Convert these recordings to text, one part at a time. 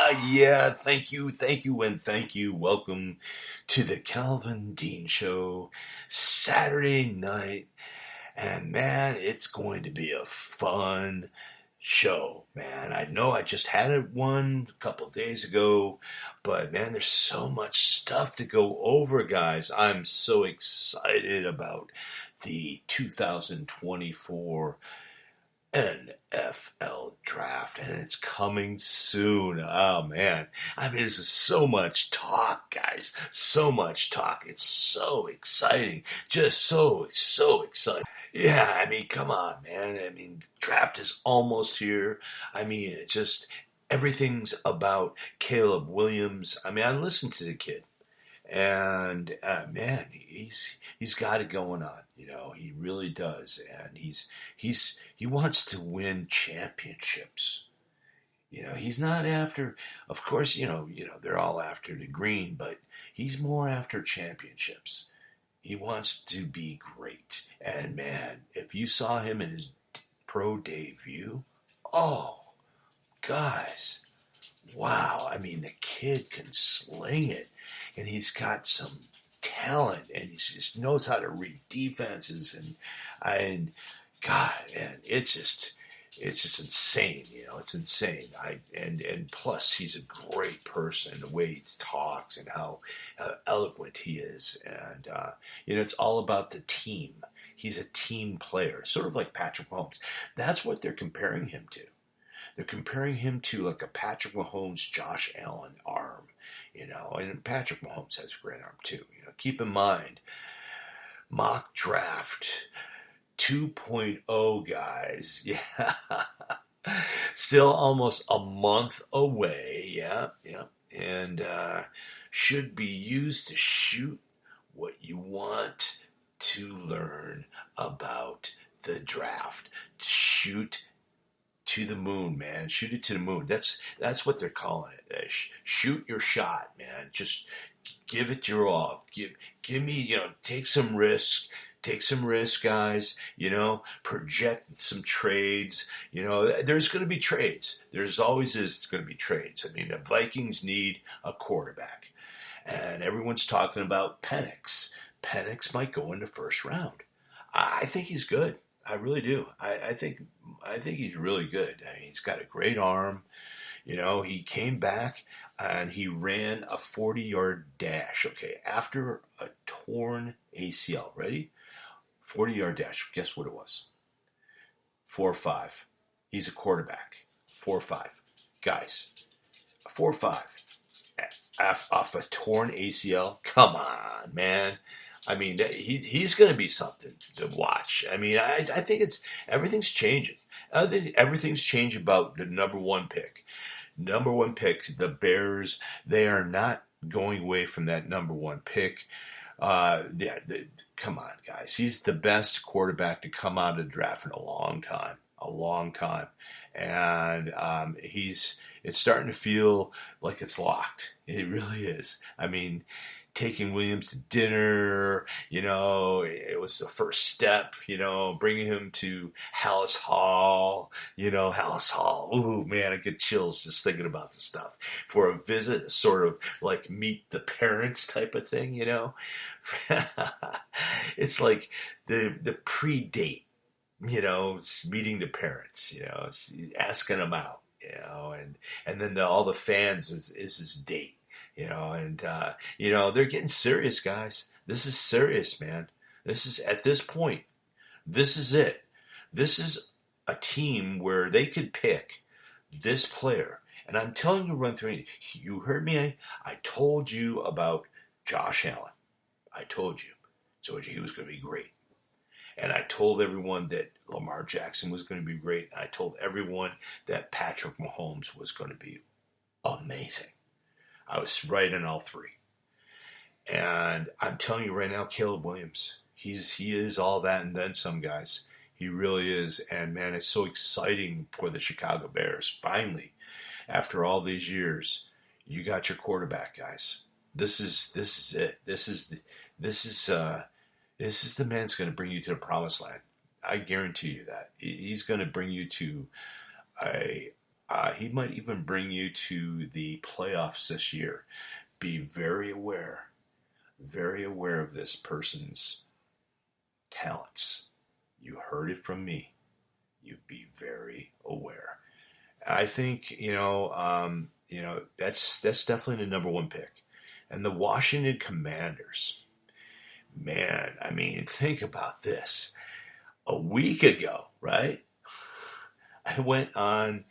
Yeah, thank you, and thank you. Welcome to the Calvin Dean Show, Saturday night. And man, it's going to be a fun show, man. I know I just had it one a couple days ago, but man, there's so much stuff to go over, guys. I'm so excited about the 2024 NFL draft, and it's coming soon. Oh man, I mean, there's just so much talk, guys. So much talk. It's so exciting. Just so exciting. Yeah, I mean, come on, man. I mean, draft is almost here. I mean, it just everything's about Caleb Williams. I mean, I listened to the kid. And man, he's got it going on. He really does, and he wants to win championships. He's not after. Of course, they're all after the green, but he's more after championships. He wants to be great, and man, if you saw him in his pro debut, oh, guys, wow! I mean, the kid can sling it. And he's got some talent, and he just knows how to read defenses, and God, and it's just insane. It's insane. And plus, he's a great person. The way he talks and how eloquent he is, and it's all about the team. He's a team player, sort of like Patrick Mahomes. That's what they're comparing him to. They're comparing him to like a Patrick Mahomes, Josh Allen arm, and Patrick Mahomes has a great arm too. Keep in mind, mock draft 2.0, guys. Yeah. Still almost a month away. Yeah. And should be used to shoot what you want to learn about the draft. Shoot to the moon, man. Shoot it to the moon. That's what they're calling it. Shoot your shot, man. Just give it your all. Give me, take some risks. Take some risks, guys. Project some trades. There's going to be trades. There's always going to be trades. I mean, the Vikings need a quarterback, and everyone's talking about Penix. Penix might go in the first round. I think he's good. I really do. I think he's really good. I mean, he's got a great arm. He came back and he ran a 40-yard dash. Okay, after a torn ACL. Ready? 40-yard dash. Guess what it was? 4.5. He's a quarterback. 4.5. Guys, 4.5 off a torn ACL. Come on, man. I mean, he's going to be something to watch. I mean, I think everything's changing. Everything's changing about the number one pick. Number one pick, the Bears, they are not going away from that number one pick. Come on, guys. He's the best quarterback to come out of the draft in a long time. And it's starting to feel like it's locked. It really is. I mean, taking Williams to dinner, it was the first step, bringing him to Hallis Hall, Hallis Hall. Ooh, man, I get chills just thinking about this stuff. For a visit, sort of like meet the parents type of thing, It's like the pre-date, meeting the parents, asking them out, and then all the fans is his date. They're getting serious, guys. This is serious, man. This is, at this point, this is it. This is a team where they could pick this player. And I'm telling you, run through it. You heard me. I told you about Josh Allen. I told you he was going to be great. And I told everyone that Lamar Jackson was going to be great. And I told everyone that Patrick Mahomes was going to be amazing. I was right in all three. And I'm telling you right now, Caleb Williams, he is all that and then some, guys. He really is. And man, it's so exciting for the Chicago Bears. Finally, after all these years, you got your quarterback, guys. This is it. This is the man that's going to bring you to the promised land. I guarantee you that. He's going to bring you to a He might even bring you to the playoffs this year. Be very aware of this person's talents. You heard it from me. You be very aware. I think that's definitely the number one pick, and the Washington Commanders. Man, I mean, think about this. A week ago, right? I went on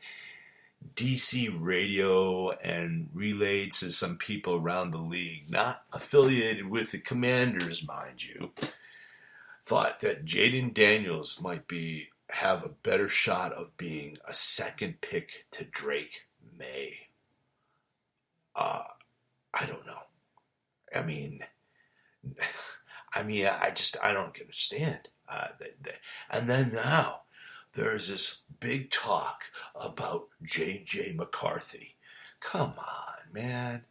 DC radio and relayed to some people around the league, not affiliated with the Commanders, mind you, thought that Jaden Daniels might have a better shot of being a second pick to Drake May. I don't know. I mean, I don't understand. And then now there's this big talk about J.J. McCarthy. Come on, man.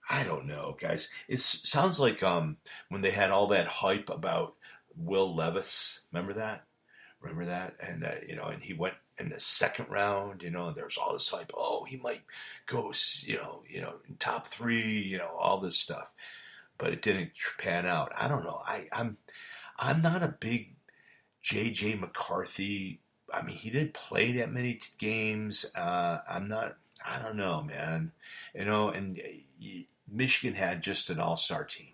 I don't know, guys. It sounds like when they had all that hype about Will Levis. Remember that? And and he went in the second round. And there was all this hype. Oh, he might go, in top 3. All this stuff. But it didn't pan out. I don't know. I'm not a big J.J. McCarthy. I mean, he didn't play that many games. I don't know, man. And Michigan had just an all-star team.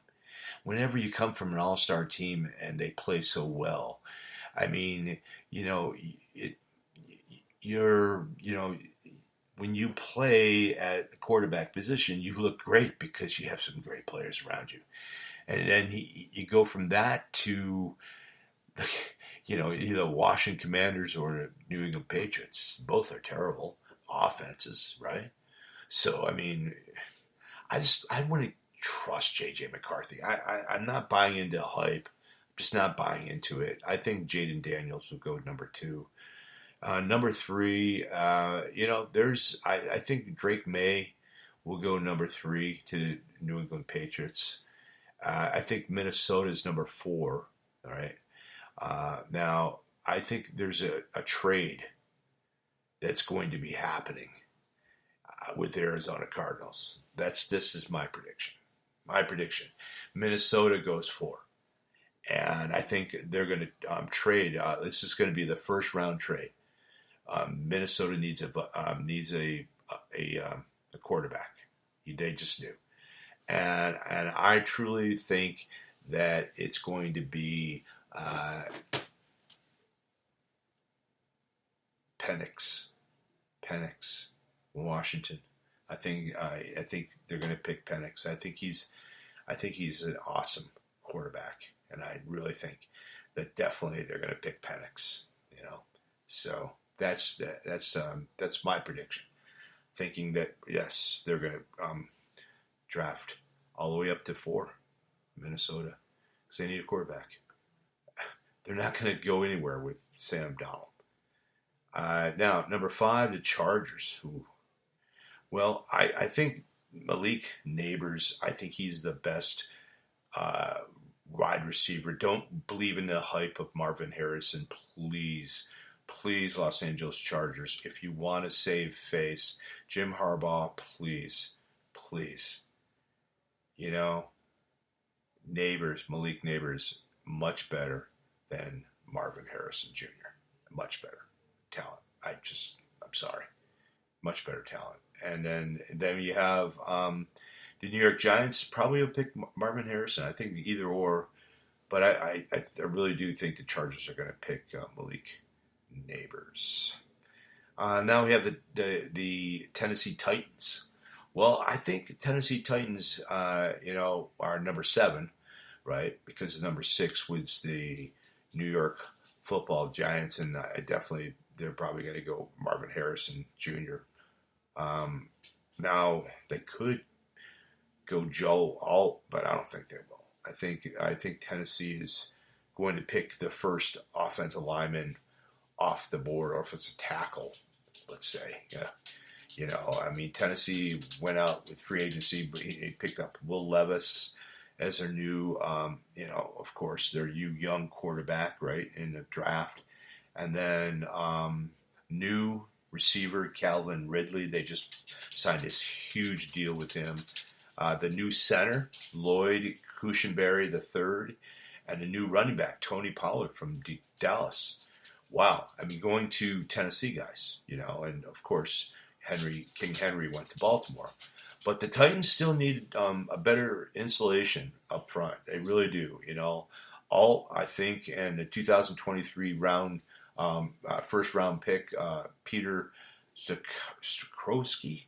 Whenever you come from an all-star team and they play so well, I mean, when you play at the quarterback position, you look great because you have some great players around you. And then you go from that to either Washington Commanders or the New England Patriots. Both are terrible offenses, right? So, I mean, I wouldn't trust J.J. McCarthy. I'm not buying into hype. I'm just not buying into it. I think Jaden Daniels will go number 2. Number 3, I think Drake May will go number 3 to the New England Patriots. I think Minnesota is number 4, all right? Now, I think there's a trade that's going to be happening with the Arizona Cardinals. This is my prediction. Minnesota goes 4. And I think they're going to trade. This is going to be the first round trade. Minnesota needs a quarterback. They just do. And I truly think that it's going to be Penix, Washington. I think they're going to pick Penix. I think he's an awesome quarterback, and I really think that definitely they're going to pick Penix. So that's my prediction. Thinking that yes, they're going to draft all the way up to 4, Minnesota, because they need a quarterback. They're not going to go anywhere with Sam Darnold. Now, number 5, the Chargers. Well, I think Malik Neighbors, I think he's the best wide receiver. Don't believe in the hype of Marvin Harrison. Please, Los Angeles Chargers, if you want to save face, Jim Harbaugh, please. Malik Neighbors, much better than Marvin Harrison Jr. Much better talent. I'm sorry. Much better talent. And then you have the New York Giants probably will pick Marvin Harrison. I think either or. But I really do think the Chargers are going to pick Malik Neighbors. Now we have the Tennessee Titans. Well, I think Tennessee Titans, are number 7, right? Because number 6 was the New York Football Giants, and they're probably going to go Marvin Harrison Jr. Now they could go Joe Alt, but I don't think they will. I think Tennessee is going to pick the first offensive lineman off the board, or if it's a tackle, let's say. Yeah. Tennessee went out with free agency, but he picked up Will Levis as their new, of course, their young quarterback, right, in the draft. And then new receiver Calvin Ridley. They just signed this huge deal with him. The new center, Lloyd Cushenberry III, and a new running back, Tony Pollard from Dallas. Wow. I mean, going to Tennessee, guys, and of course, King Henry went to Baltimore. But the Titans still need a better insulation up front. They really do, I think, and the 2023 first round pick, Peter Strzokowski,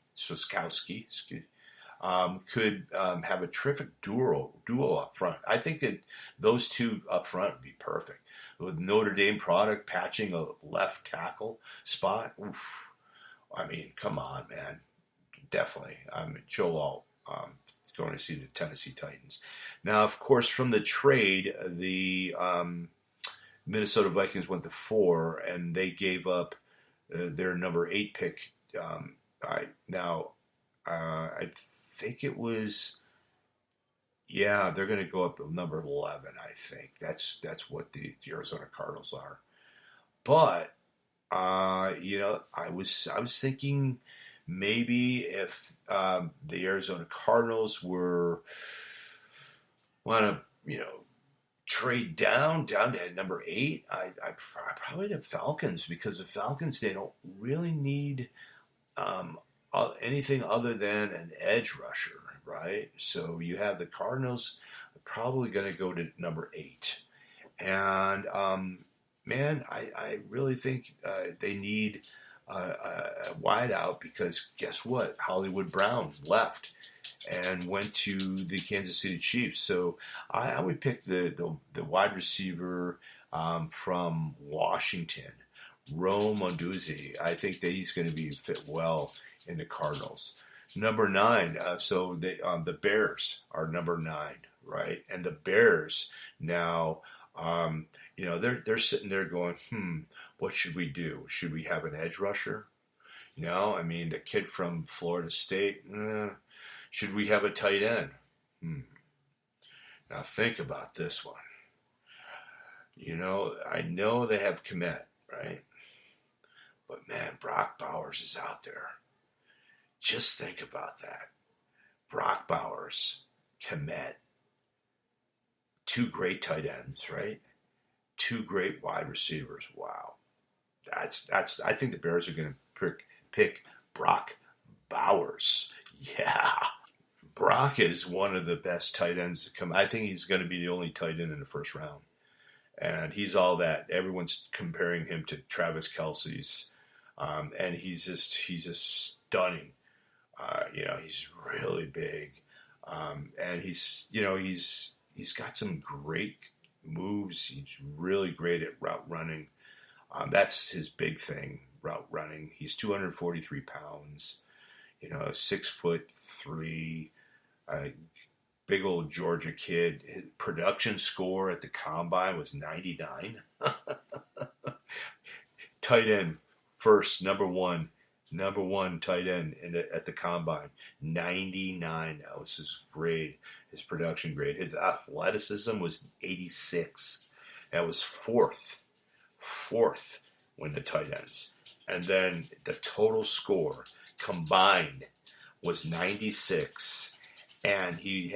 could have a terrific duo up front. I think that those two up front would be perfect. With Notre Dame product patching a left tackle spot, oof. I mean, come on, man. Definitely. Joel going to see the Tennessee Titans. Now, of course, from the trade, the Minnesota Vikings went to 4, and they gave up their number 8 pick. I think it was, they're going to go up to number 11, I think. That's what the Arizona Cardinals are. But, I was thinking maybe if the Arizona Cardinals want to, trade down to number 8, I probably the Falcons, because the Falcons, they don't really need anything other than an edge rusher, right? So you have the Cardinals probably going to go to number 8. And, man, I really think they need a wideout, because guess what? Hollywood Brown left and went to the Kansas City Chiefs. So I would pick the wide receiver from Washington, Rome Odunze. I think that he's going to be fit well in the Cardinals. Number 9, so the Bears are number 9, right? And the Bears now, they're sitting there going, what should we do? Should we have an edge rusher? I mean, the kid from Florida State, should we have a tight end? Now think about this one. I know they have Komet, right? But man, Brock Bowers is out there. Just think about that. Brock Bowers, Komet, 2 great tight ends, right? 2 great wide receivers. Wow. That's. I think the Bears are going to pick Brock Bowers. Yeah. Brock is one of the best tight ends to come. I think he's going to be the only tight end in the first round. And he's all that. Everyone's comparing him to Travis Kelce's. And he's just stunning. He's really big. And he's got some great moves. He's really great at route running. That's his big thing, route running. He's 243 pounds, 6'3", big old Georgia kid. His production score at the combine was 99. Tight end first, number one tight end at the combine, 99. That was his grade, his production grade. His athleticism was 86. That was fourth when the tight ends. And then the total score combined was 96, and he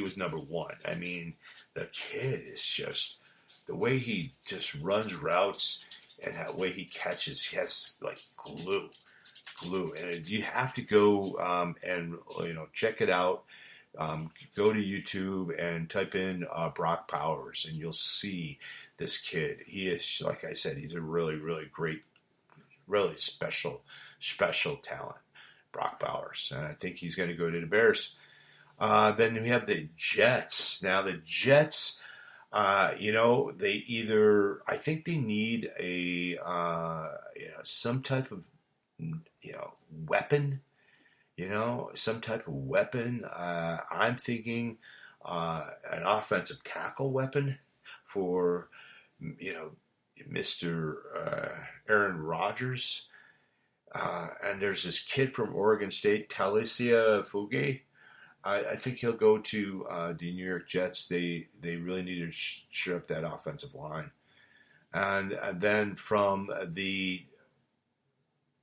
was number 1. I mean, the kid is just, the way he just runs routes and the way he catches, he has like glue. And you have to go and check it out. Go to YouTube and type in Brock Bowers, and you'll see this kid. He is, like I said, he's a really, really great, really special talent, Brock Bowers. And I think he's going to go to the Bears. Then we have the Jets. Now the Jets, they either, I think they need some type of, weapon. Some type of weapon. I'm thinking an offensive tackle weapon for, Mr. Aaron Rodgers. And there's this kid from Oregon State, Talicia Fuge. I think he'll go to the New York Jets. They really need to shore up that offensive line. And then from the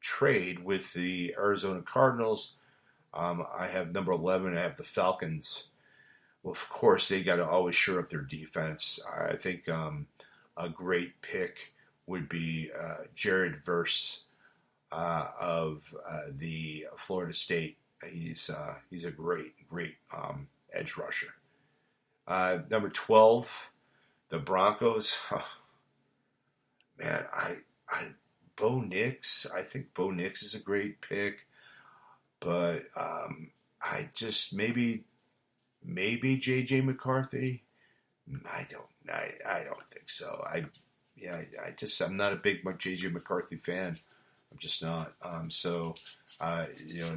trade with the Arizona Cardinals. I have number 11. I have the Falcons. Well, of course, they got to always shore up their defense. I think a great pick would be Jared Verse of the Florida State. He's a great edge rusher. Number 12, the Broncos. Oh, man, Bo Nix. I think Bo Nix is a great pick, but I just maybe JJ McCarthy. I don't think so. I'm not a big JJ McCarthy fan. I'm just not.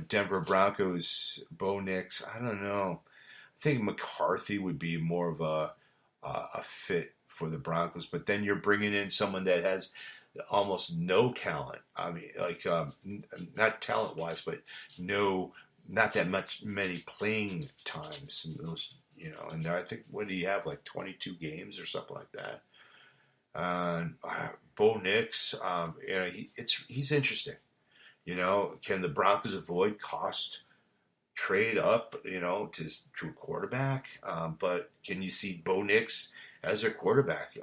Denver Broncos, Bo Nix. I don't know. I think McCarthy would be more of a fit for the Broncos, but then you're bringing in someone that has almost no talent. I mean, not talent wise, but not that many playing times. And those, and I think, what do you have, like 22 games or something like that? Bo Nix, he's interesting. Can the Broncos avoid cost trade up, to a quarterback? But can you see Bo Nix as a quarterback?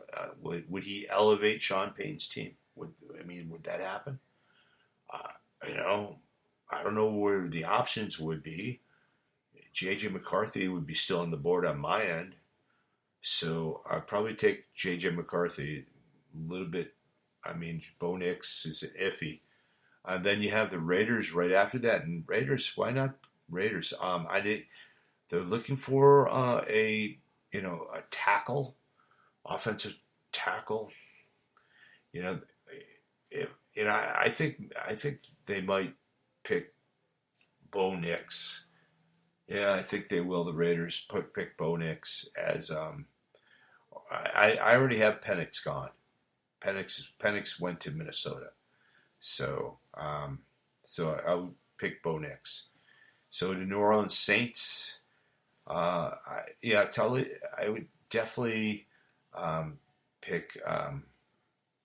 Would he elevate Sean Payton's team? Would that happen? I don't know where the options would be. J.J. McCarthy would be still on the board on my end. So I'd probably take J.J. McCarthy a little bit. Bo Nix is iffy. And then you have the Raiders right after that. And Raiders, why not Raiders? They're looking for a tackle, offensive tackle. I think they might pick Bo Nix. Yeah, I think they will. The Raiders pick Bo Nix as I already have Penix gone. Penix went to Minnesota, so I would pick Bo Nix. So the New Orleans Saints, I would definitely pick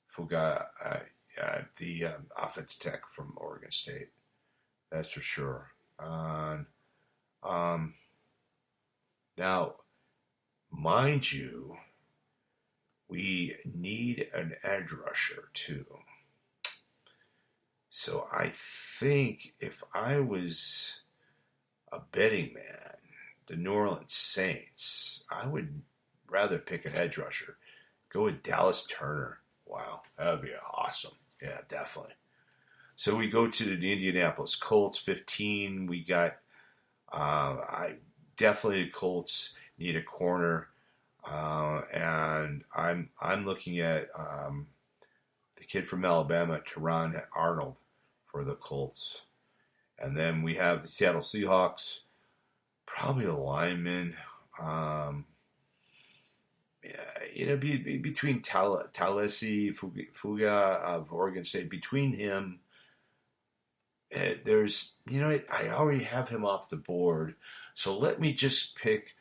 Fuga, the offensive tech from Oregon State. That's for sure. Now, mind you, we need an edge rusher too. So I think if I was a betting man, the New Orleans Saints, I would rather pick an edge rusher. Go with Dallas Turner. Wow, that would be awesome. Yeah, definitely. So we go to the Indianapolis Colts, 15. We got, the Colts need a corner, and I'm looking at the kid from Alabama, Teron Arnold, for the Colts. And then we have the Seattle Seahawks, probably a lineman. Between Talesi, Fuga of Oregon State, between him, there's, I already have him off the board, so let me just pick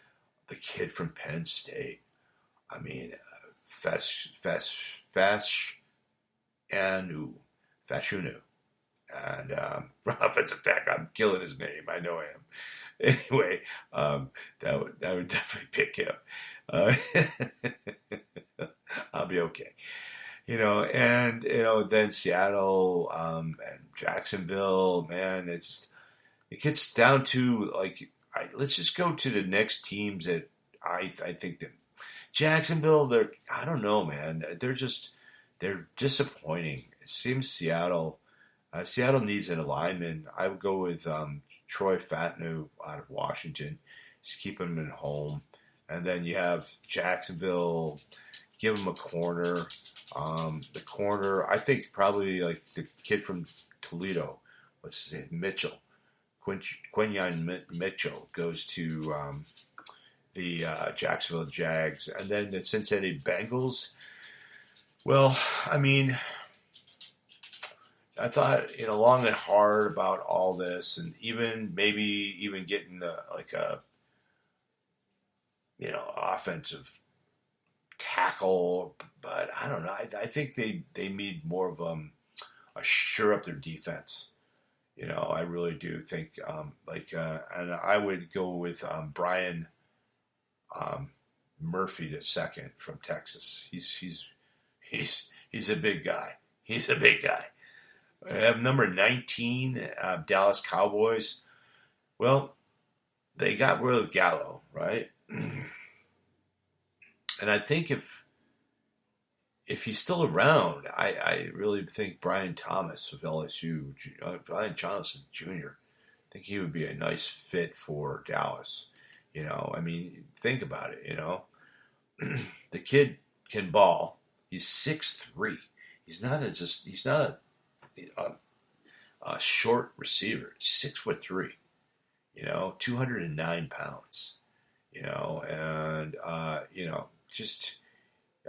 the kid from Penn State. Fashanu. And offensive tackle, I'm killing his name. I know I am. Anyway, that would definitely pick him. I'll be okay. Then Seattle and Jacksonville, man, it gets down to, let's just go to the next teams that I think that Jacksonville, I don't know, man. They're disappointing. It seems Seattle needs an lineman. I would go with Troy Fatnu out of Washington. Just keep him at home. And then you have Jacksonville, give him a corner. The corner, I think probably like the kid from Toledo, what's his name, Mitchell. Quinyon Mitchell goes to the Jacksonville Jags. And then the Cincinnati Bengals, well, I thought long and hard about all this, and maybe getting a offensive tackle, but I don't know. I think they need more of shore up their defense. I really do think, and I would go with Brian Murphy the second from Texas. He's a big guy. He's a big guy. I have number 19, Dallas Cowboys. Well, they got rid of Gallo, right? And I think if he's still around, I really think Brian Thomas of LSU, Brian Johnson Jr., I think he would be a nice fit for Dallas. Think about it, The kid can ball. He's 6'3". He's not a short receiver. He's 6'3", 209 pounds,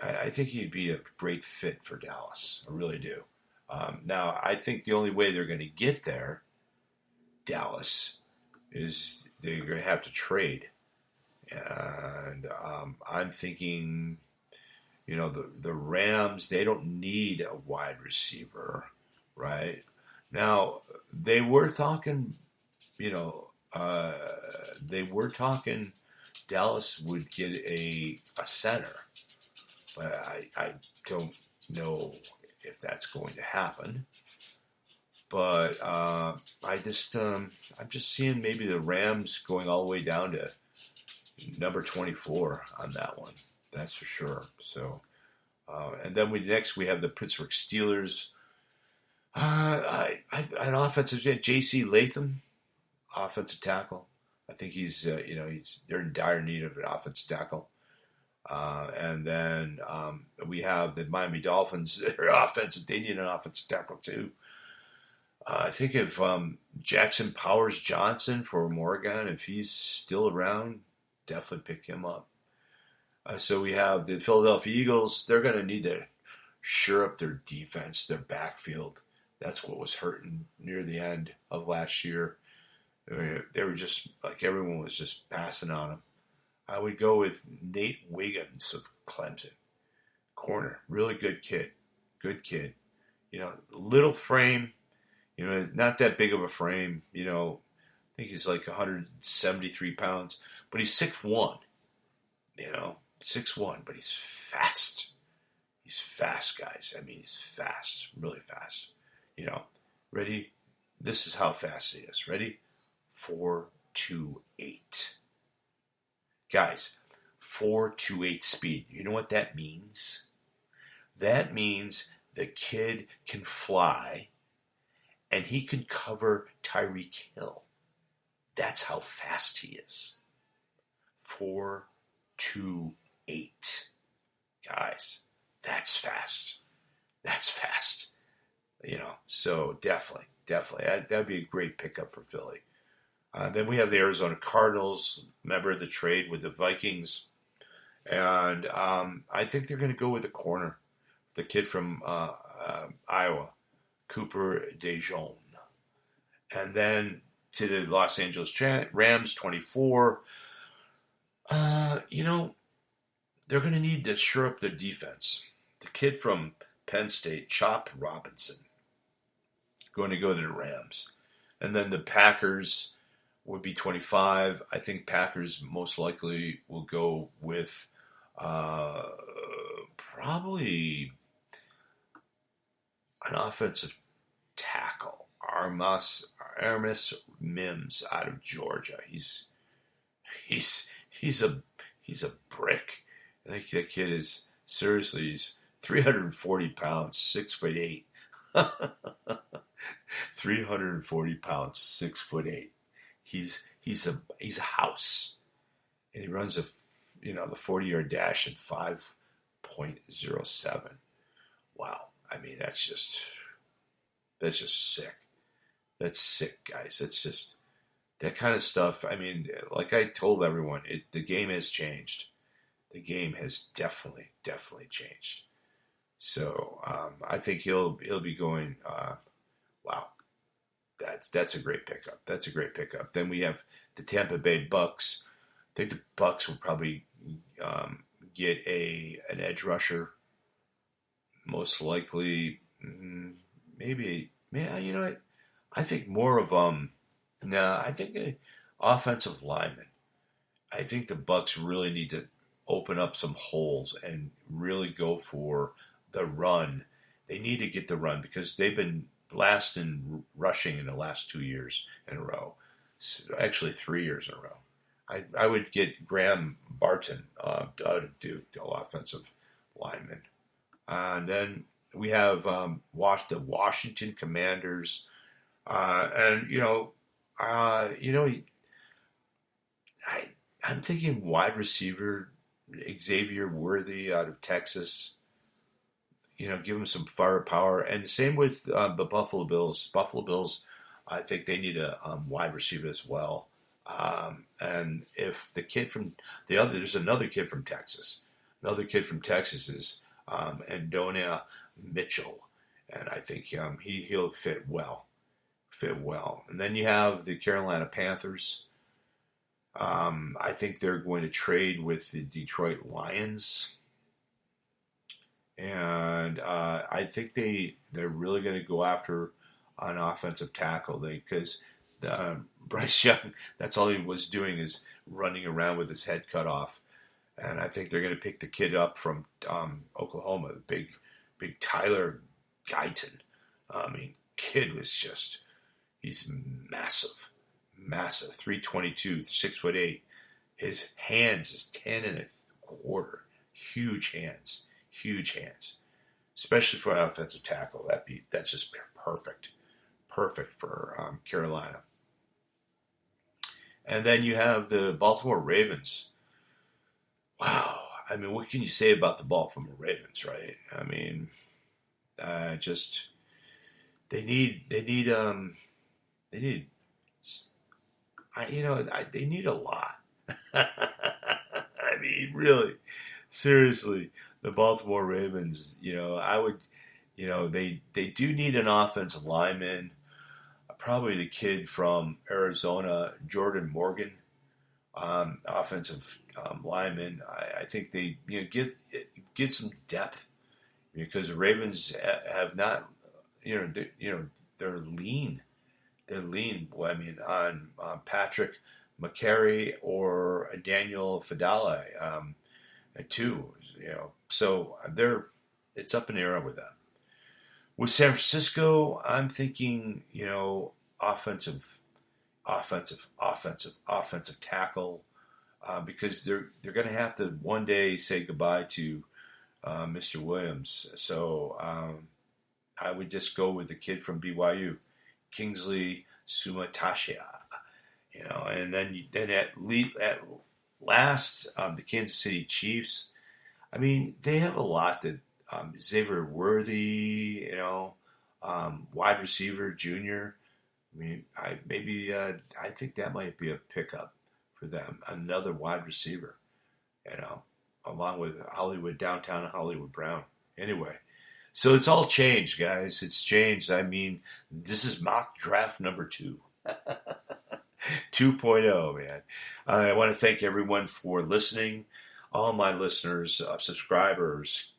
I think he'd be a great fit for Dallas. I really do. Now, I think the only way they're going to get there, Dallas, is they're going to have to trade. And I'm thinking, the Rams, they don't need a wide receiver, right? Now, they were talking, Dallas would get a center. But I don't know if that's going to happen. But I'm just seeing maybe the Rams going all the way down to number 24 on that one. That's for sure. So, and then we have the Pittsburgh Steelers. An offensive J.C. Latham, offensive tackle. I think they're in dire need of an offensive tackle. And then we have the Miami Dolphins. They need an offensive tackle too. I think if Jackson Powers Johnson for Oregon, if he's still around, definitely pick him up. So we have the Philadelphia Eagles. They're going to need to shore up their defense, their backfield. That's what was hurting near the end of last year. They were just like everyone was just passing on them. I would go with Nate Wiggins of Clemson. Corner. Really good kid. Good kid. Little frame. Not that big of a frame. I think he's like 173 pounds. But he's 6'1". 6'1", but he's fast. He's fast, guys. He's fast. Really fast. Ready? This is how fast he is. Ready? 4.28. Guys, 4.28 speed. You know what that means? That means the kid can fly and he can cover Tyreek Hill. That's how fast he is. 4.28. Guys, that's fast. That's fast. So definitely. That'd be a great pickup for Philly. Then we have the Arizona Cardinals, member of the trade with the Vikings. And I think they're going to go with the corner, the kid from Iowa, Cooper DeJean. And then to the Los Angeles Rams, 24. They're going to need to shore up their defense. The kid from Penn State, Chop Robinson, going to go to the Rams. And then the Packers would be 25. I think Packers most likely will go with probably an offensive tackle, Aramis Mims out of Georgia. He's a brick. I think that kid is seriously. He's 340 pounds, 6'8". 340 pounds, 6'8". He's a house, and he runs the 40-yard dash in 5.07. Wow, that's just sick. That's sick, guys. That's just that kind of stuff. Like I told everyone, the game has changed. The game has definitely changed. So I think he'll be going. Wow, that's a great pickup. That's a great pickup. Then we have the Tampa Bay Bucks. I think the Bucks will probably get an edge rusher. Most likely, you know what? I think more of I think offensive linemen. I think the Bucks really need to open up some holes and really go for the run. They need to get the run because they've been last in rushing in the last 2 years in a row. Actually, 3 years in a row. I would get Graham Barton out of Duke, the offensive lineman. And then we have the Washington Commanders. I'm thinking wide receiver Xavier Worthy out of Texas. Give him some firepower. And same with the Buffalo Bills. Buffalo Bills, I think they need a wide receiver as well. And if the kid from there's another kid from Texas. Another kid from Texas is Andonia Mitchell, and I think he'll fit well. And then you have the Carolina Panthers. I think they're going to trade with the Detroit Lions. And I think they're really going to go after an offensive tackle because Bryce Young, that's all he was doing is running around with his head cut off. And I think they're going to pick the kid up from Oklahoma, the big Tyler Guyton. Kid was he's massive, 322, 6'8". His hands is 10 1/4. Huge hands. Especially for an offensive tackle. That's just perfect for Carolina. And then you have the Baltimore Ravens. Wow. What can you say about the Baltimore Ravens, right? They need a lot. Really, seriously, the Baltimore Ravens, they do need an offensive lineman. Probably the kid from Arizona, Jordan Morgan, offensive lineman. I think they get some depth because the Ravens have not, they're lean. They're lean. On Patrick McCary or Daniel Fadale, too. So it's up in the air with them. With San Francisco, I'm thinking, offensive tackle, because they're going to have to one day say goodbye to Mr. Williams. So I would just go with the kid from BYU, Kingsley Sumatashia. And then at last, the Kansas City Chiefs. They have a lot that Xavier Worthy, wide receiver, junior. I think that might be a pickup for them. Another wide receiver, along with downtown Hollywood Brown. Anyway, so it's all changed, guys. It's changed. This is mock draft number 2. 2.0, man. I want to thank everyone for listening. All my listeners, subscribers,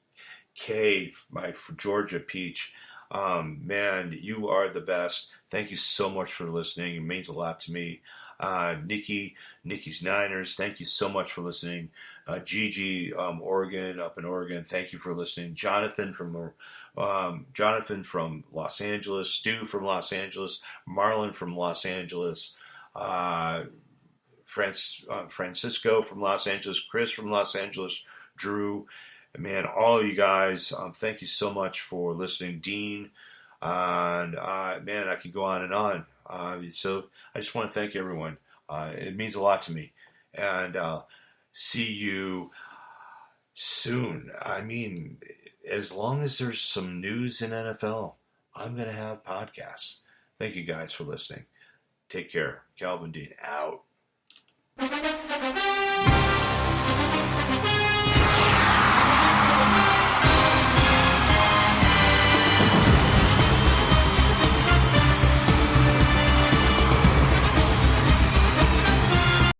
Kay, my Georgia Peach, man, you are the best. Thank you so much for listening. It means a lot to me. Nikki's Niners, thank you so much for listening. Gigi, Oregon, up in Oregon, thank you for listening. Jonathan from Los Angeles, Stu from Los Angeles, Marlon from Los Angeles, Francisco from Los Angeles, Chris from Los Angeles, Drew, man, all of you guys, thank you so much for listening. Dean, and man, I could go on and on. So I just want to thank everyone. It means a lot to me, and see you soon. As long as there's some news in NFL, I'm going to have podcasts. Thank you guys for listening. Take care. Calvin Dean out.